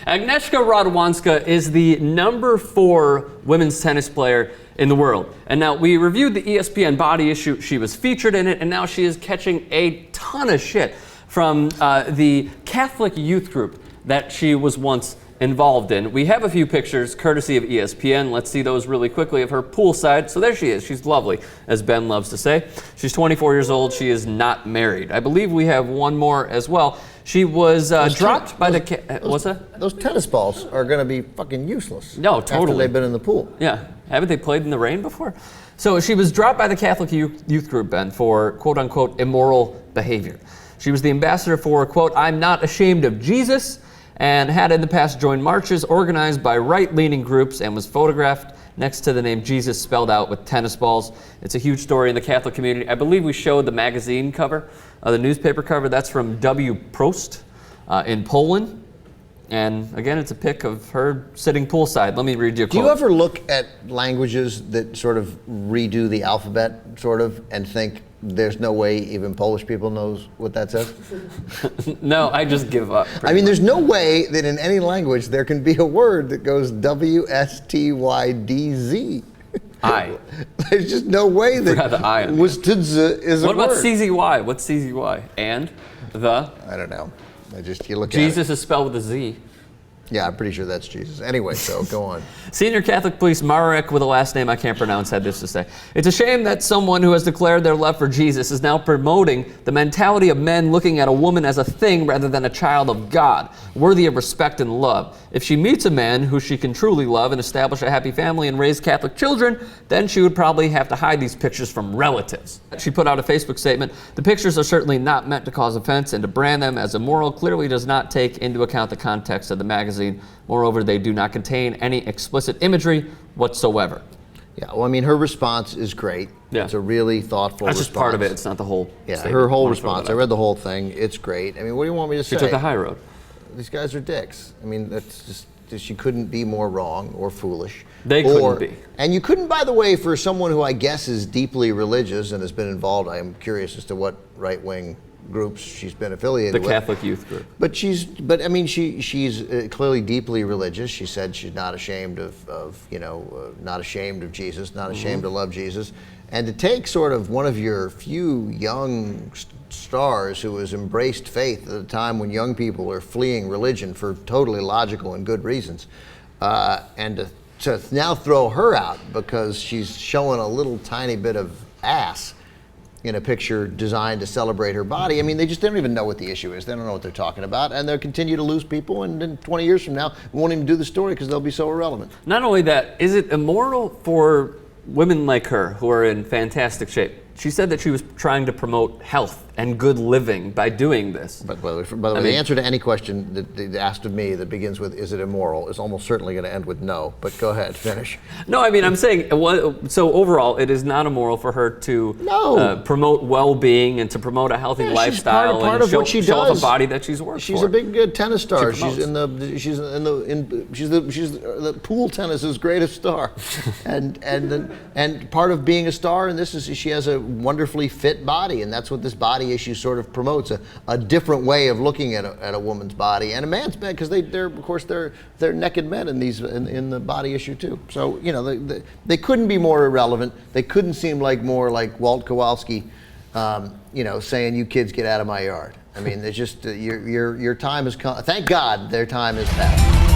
Agnieszka Radwanska is the #4 women's tennis player in the world. And now we reviewed the ESPN body issue. She was featured in it, and now she is catching a ton of shit from the Catholic youth group that she was once involved in. We have a few pictures courtesy of ESPN. Let's see those really quickly of her poolside. So there she is. She's lovely, as Ben loves to say. She's 24 years old. She is not married. I believe we have one more as well. She was dropped by what's that? Those tennis balls are going to be fucking useless. No, totally. After they've been in the pool. Yeah. Haven't they played in the rain before? So she was dropped by the Catholic youth group, Ben, for quote-unquote immoral behavior. She was the ambassador for, quote, I'm not ashamed of Jesus, and had in the past joined marches organized by right-leaning groups and was photographed next to the name Jesus spelled out with tennis balls. It's a huge story in the Catholic community. I believe we showed the magazine cover, the newspaper cover. That's from Wprost in Poland. And again, it's a pic of her sitting poolside. Let me read you a quote. Do you ever look at languages that sort of redo the alphabet, sort of, and think there's no way even Polish people knows what that says? No, I just give up. I mean, there's no way that in any language there can be a word that goes WSTYDZ. I. There's just no way that the I is a word. What about CZY? What's CZY? And the? I don't know. You look Jesus at it. is spelled with a Z. Yeah, I'm pretty sure that's Jesus. Anyway, so go on. Senior Catholic Police Marek, with a last name I can't pronounce, had this to say. It's a shame that someone who has declared their love for Jesus is now promoting the mentality of men looking at a woman as a thing rather than a child of God, worthy of respect and love. If she meets a man who she can truly love and establish a happy family and raise Catholic children, then she would probably have to hide these pictures from relatives. She put out a Facebook statement. The pictures are certainly not meant to cause offense, and to brand them as immoral clearly does not take into account the context of the magazine. Moreover, they do not contain any explicit imagery whatsoever. Yeah, well, I mean, her response is great. Yeah. It's a really thoughtful response. That's just part of it. It's not the whole statement. Her whole response. I read the whole thing. It's great. I mean, what do you want me to say? She took the high road. These guys are dicks. I mean, that's just, she couldn't be more wrong or foolish. They couldn't be. And you couldn't, by the way, for someone who I guess is deeply religious and has been involved, I am curious as to what right-wing groups she's been affiliated with. The Catholic youth group. But she's clearly deeply religious. She said she's not ashamed not ashamed of Jesus, not ashamed to love Jesus. And to take sort of one of your few young stars who has embraced faith at a time when young people are fleeing religion for totally logical and good reasons, and to now throw her out because she's showing a little tiny bit of ass in a picture designed to celebrate her body. I mean, they don't even know what the issue is. They don't know what they're talking about, and they'll continue to lose people, and then 20 years from now, we won't even do the story because they'll be so irrelevant. Not only that, is it immoral for women like her who are in fantastic shape? She said that she was trying to promote health and good living by doing this. But by the way, the answer to any question that asked of me that begins with, is it immoral, is almost certainly going to end with no. But go ahead, finish. No, I mean, I'm saying, so overall, it is not immoral for her to promote well-being and to promote a healthy lifestyle part and of what she show off does. A body that she's worked for. She's a big tennis star. She's the pool tennis's greatest star, and part of being a star, and this is she has a wonderfully fit body, and that's what this body issue sort of promotes, a different way of looking at a woman's body and a man's body, because they're of course they're naked men in the body issue too. So they couldn't be more irrelevant. They couldn't seem more like Walt Kowalski, saying, "You kids get out of my yard." I mean, it's just your time has come. Thank God their time has passed.